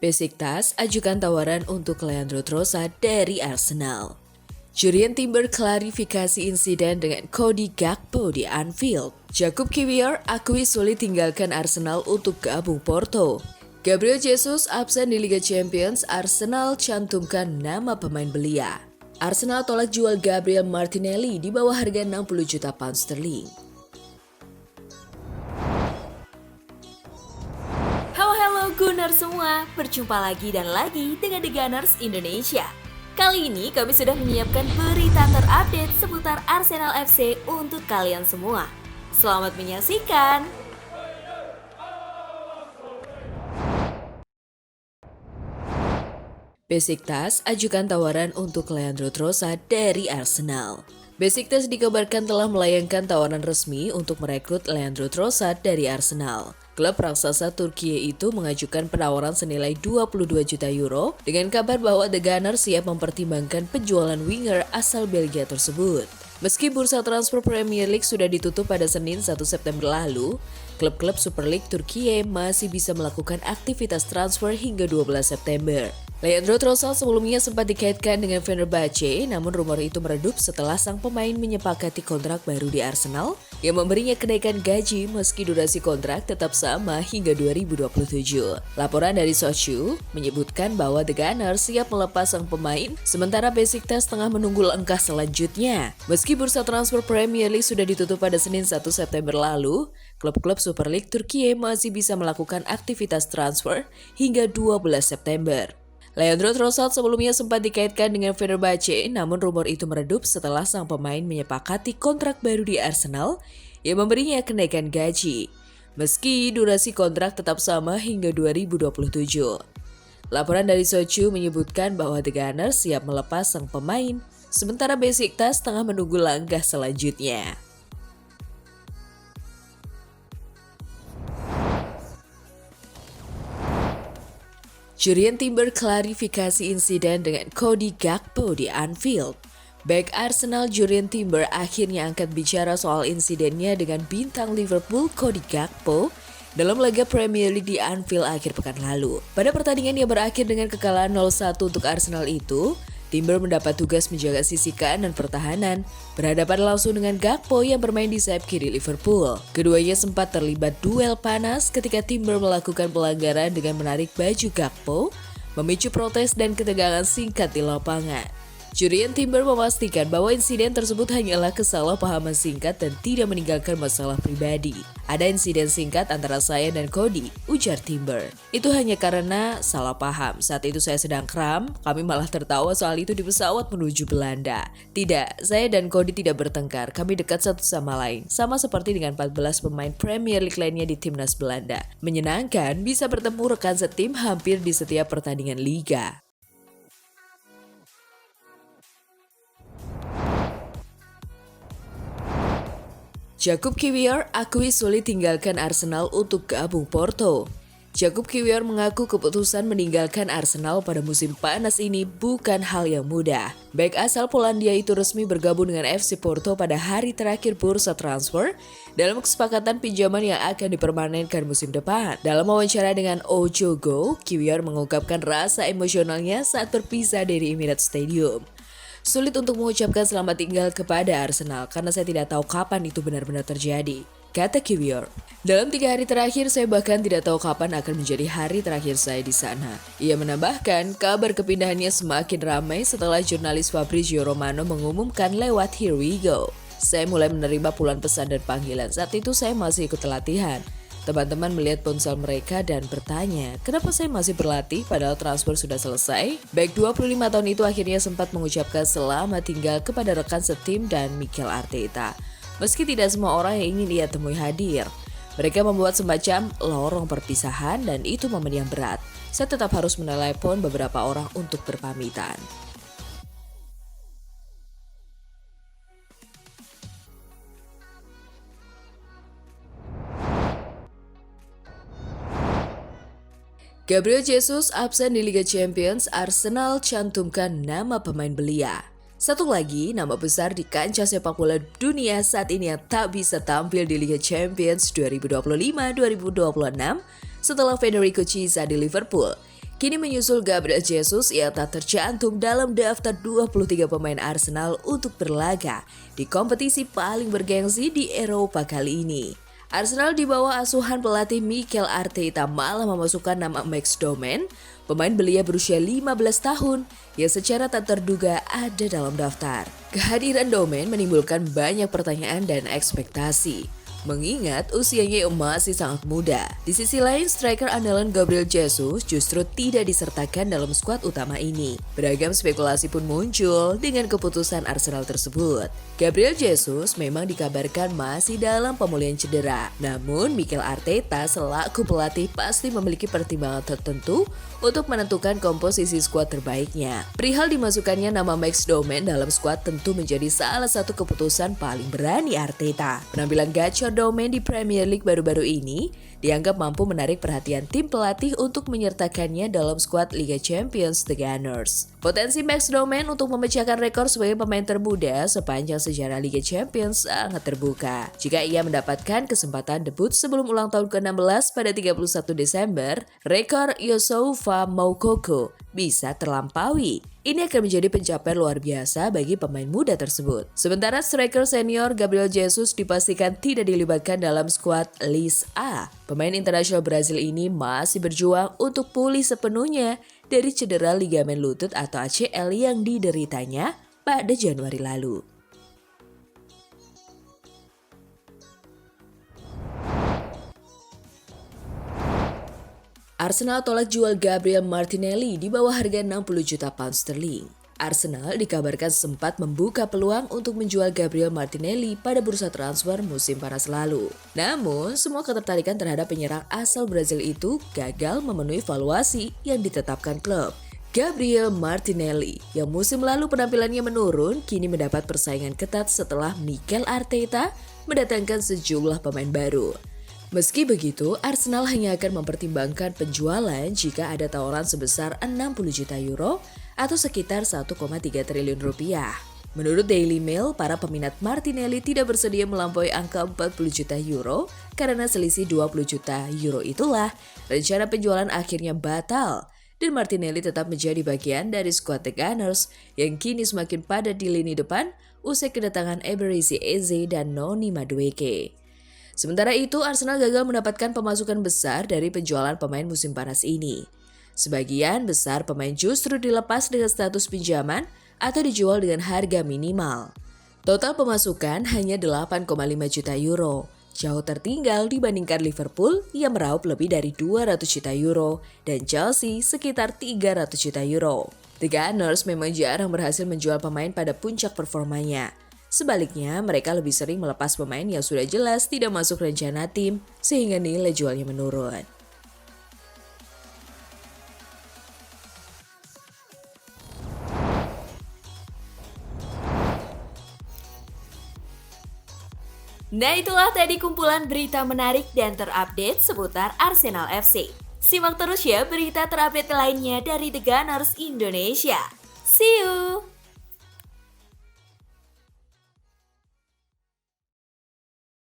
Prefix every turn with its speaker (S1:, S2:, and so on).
S1: Besiktas ajukan tawaran untuk Leandro Trossard dari Arsenal. Jurien Timber klarifikasi insiden dengan Cody Gakpo di Anfield. Jakub Kiwior akui sulit tinggalkan Arsenal untuk gabung Porto. Gabriel Jesus absen di Liga Champions, Arsenal cantumkan nama pemain belia. Arsenal tolak jual Gabriel Martinelli di bawah harga 60 juta pound sterling.
S2: Halo Gunners semua, berjumpa lagi dan lagi dengan The Gunners Indonesia. Kali ini kami sudah menyiapkan berita terupdate seputar Arsenal FC untuk kalian semua. Selamat menyaksikan!
S1: Besiktas ajukan tawaran untuk Leandro Trossard dari Arsenal. Besiktas dikabarkan telah melayangkan tawaran resmi untuk merekrut Leandro Trossard dari Arsenal. Klub raksasa Turkiye itu mengajukan penawaran senilai 22 juta euro dengan kabar bahwa The Gunners siap mempertimbangkan penjualan winger asal Belgia tersebut. Meski bursa transfer Premier League sudah ditutup pada Senin 1 September lalu, klub-klub Super League Turkiye masih bisa melakukan aktivitas transfer hingga 12 September. Leandro Trossard sebelumnya sempat dikaitkan dengan Fenerbahce, namun rumor itu meredup setelah sang pemain menyepakati kontrak baru di Arsenal yang memberinya kenaikan gaji meski durasi kontrak tetap sama hingga 2027. Laporan dari Sochu menyebutkan bahwa The Gunners siap melepas sang pemain, sementara Besiktas tengah menunggu langkah selanjutnya. Meski bursa transfer Premier League sudah ditutup pada Senin 1 September lalu, klub-klub Super League Turkiye masih bisa melakukan aktivitas transfer hingga 12 September. Leandro Trossard sebelumnya sempat dikaitkan dengan Fenerbahce, namun rumor itu meredup setelah sang pemain menyepakati kontrak baru di Arsenal yang memberinya kenaikan gaji, meski durasi kontrak tetap sama hingga 2027. Laporan dari Sochu menyebutkan bahwa The Gunners siap melepas sang pemain, sementara Besiktas tengah menunggu langkah selanjutnya. Jurien Timber klarifikasi insiden dengan Cody Gakpo di Anfield. Bek Arsenal Jurien Timber akhirnya angkat bicara soal insidennya dengan bintang Liverpool Cody Gakpo dalam laga Premier League di Anfield akhir pekan lalu. Pada pertandingan yang berakhir dengan kekalahan 0-1 untuk Arsenal itu, Timber mendapat tugas menjaga sisi kanan pertahanan, berhadapan langsung dengan Gakpo yang bermain di sayap kiri Liverpool. Keduanya sempat terlibat duel panas ketika Timber melakukan pelanggaran dengan menarik baju Gakpo, memicu protes dan ketegangan singkat di lapangan. Jurien Timber memastikan bahwa insiden tersebut hanyalah kesalahpahaman singkat dan tidak meninggalkan masalah pribadi. Ada insiden singkat antara saya dan Cody, ujar Timber. Itu hanya karena salah paham. Saat itu saya sedang kram, kami malah tertawa soal itu di pesawat menuju Belanda. Tidak, saya dan Cody tidak bertengkar, kami dekat satu sama lain. Sama seperti dengan 14 pemain Premier League lainnya di timnas Belanda. Menyenangkan bisa bertemu rekan setim hampir di setiap pertandingan liga. Jakub Kiwior akui sulit tinggalkan Arsenal untuk gabung Porto. Jakub Kiwior mengaku keputusan meninggalkan Arsenal pada musim panas ini bukan hal yang mudah. Bek asal Polandia itu resmi bergabung dengan FC Porto pada hari terakhir bursa transfer dalam kesepakatan pinjaman yang akan dipermanenkan musim depan. Dalam wawancara dengan Ojogo, Kiwior mengungkapkan rasa emosionalnya saat berpisah dari Emirates Stadium. Sulit untuk mengucapkan selamat tinggal kepada Arsenal karena saya tidak tahu kapan itu benar-benar terjadi, kata Kiwior. Dalam 3 hari terakhir saya bahkan tidak tahu kapan akan menjadi hari terakhir saya di sana. Ia menambahkan kabar kepindahannya semakin ramai setelah jurnalis Fabrizio Romano mengumumkan lewat Here We Go. Saya mulai menerima puluhan pesan dan panggilan, saat itu saya masih ikut latihan. Teman-teman melihat ponsel mereka dan bertanya, kenapa saya masih berlatih padahal transfer sudah selesai? Baik 25 tahun itu akhirnya sempat mengucapkan selamat tinggal kepada rekan setim dan Mikel Arteta. Meski tidak semua orang yang ingin ia temui hadir. Mereka membuat semacam lorong perpisahan dan itu momen yang berat. Saya tetap harus menelepon beberapa orang untuk berpamitan. Gabriel Jesus absen di Liga Champions, Arsenal cantumkan nama pemain belia. Satu lagi nama besar di kancah sepak bola dunia saat ini yang tak bisa tampil di Liga Champions 2025-2026 setelah Federico Chiesa di Liverpool. Kini menyusul Gabriel Jesus yang tak tercantum dalam daftar 23 pemain Arsenal untuk berlaga di kompetisi paling bergengsi di Eropa kali ini. Arsenal di bawah asuhan pelatih Mikel Arteta malah memasukkan nama Max Domen, pemain belia berusia 15 tahun yang secara tak terduga ada dalam daftar. Kehadiran Domen menimbulkan banyak pertanyaan dan ekspektasi, mengingat usianya yang masih sangat muda. Di sisi lain, striker andalan Gabriel Jesus justru tidak disertakan dalam skuad utama ini. Beragam spekulasi pun muncul dengan keputusan Arsenal tersebut. Gabriel Jesus memang dikabarkan masih dalam pemulihan cedera. Namun, Mikel Arteta selaku pelatih pasti memiliki pertimbangan tertentu untuk menentukan komposisi skuad terbaiknya. Perihal dimasukkannya nama Max Domen dalam skuad tentu menjadi salah satu keputusan paling berani Arteta. Penampilan gacor Domen di Premier League baru-baru ini dianggap mampu menarik perhatian tim pelatih untuk menyertakannya dalam skuad Liga Champions The Gunners. Potensi Max Domen untuk memecahkan rekor sebagai pemain termuda sepanjang sejarah Liga Champions sangat terbuka. Jika ia mendapatkan kesempatan debut sebelum ulang tahun ke-16 pada 31 Desember, rekor Youssoufa Moukoko bisa terlampaui. Ini akan menjadi pencapaian luar biasa bagi pemain muda tersebut. Sementara striker senior Gabriel Jesus dipastikan tidak dilibatkan dalam skuad List A. Pemain internasional Brazil ini masih berjuang untuk pulih sepenuhnya dari cedera ligamen lutut atau ACL yang dideritanya pada Januari lalu. Arsenal tolak jual Gabriel Martinelli di bawah harga 60 juta pound sterling. Arsenal dikabarkan sempat membuka peluang untuk menjual Gabriel Martinelli pada bursa transfer musim panas lalu. Namun, semua ketertarikan terhadap penyerang asal Brazil itu gagal memenuhi valuasi yang ditetapkan klub. Gabriel Martinelli, yang musim lalu penampilannya menurun, kini mendapat persaingan ketat setelah Mikel Arteta mendatangkan sejumlah pemain baru. Meski begitu, Arsenal hanya akan mempertimbangkan penjualan jika ada tawaran sebesar 60 juta euro atau sekitar 1,3 triliun rupiah. Menurut Daily Mail, para peminat Martinelli tidak bersedia melampaui angka 40 juta euro karena selisih 20 juta euro itulah rencana penjualan akhirnya batal dan Martinelli tetap menjadi bagian dari skuad The Gunners yang kini semakin padat di lini depan usai kedatangan Eberechi Eze dan Noni Madueke. Sementara itu, Arsenal gagal mendapatkan pemasukan besar dari penjualan pemain musim panas ini. Sebagian besar pemain justru dilepas dengan status pinjaman atau dijual dengan harga minimal. Total pemasukan hanya 8,5 juta euro, jauh tertinggal dibandingkan Liverpool yang meraup lebih dari 200 juta euro dan Chelsea sekitar 300 juta euro. The Gunners memang jarang berhasil menjual pemain pada puncak performanya. Sebaliknya, mereka lebih sering melepas pemain yang sudah jelas tidak masuk rencana tim sehingga nilai jualnya menurun.
S2: Nah, itulah tadi kumpulan berita menarik dan terupdate seputar Arsenal FC. Simak terus ya berita terupdate lainnya dari The Gunners Indonesia. See you!